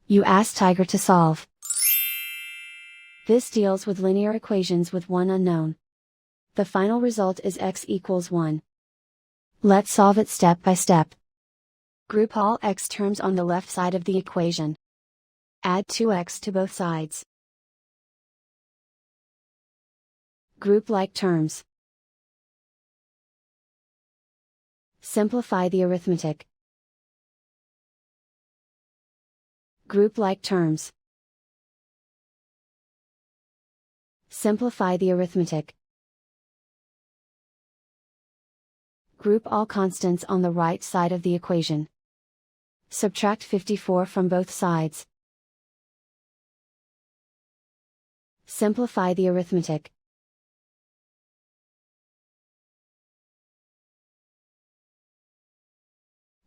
You ask Tiger to solve. This deals with linear equations with one unknown. The final result is x equals 1. Let's solve it step by step. Group all x terms on the left side of the equation. Add 2x to both sides. Group like terms. Simplify the arithmetic. Group like terms. Simplify the arithmetic. Group all constants on the right side of the equation. Subtract 54 from both sides. Simplify the arithmetic.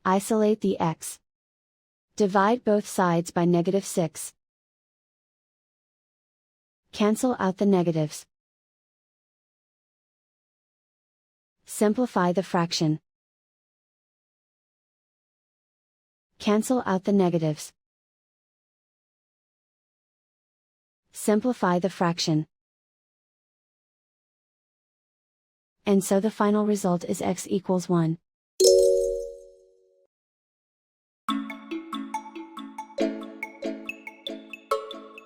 Isolate the x. Divide both sides by -6. Cancel out the negatives. Simplify the fraction. Cancel out the negatives. Simplify the fraction. And so the final result is x equals 1.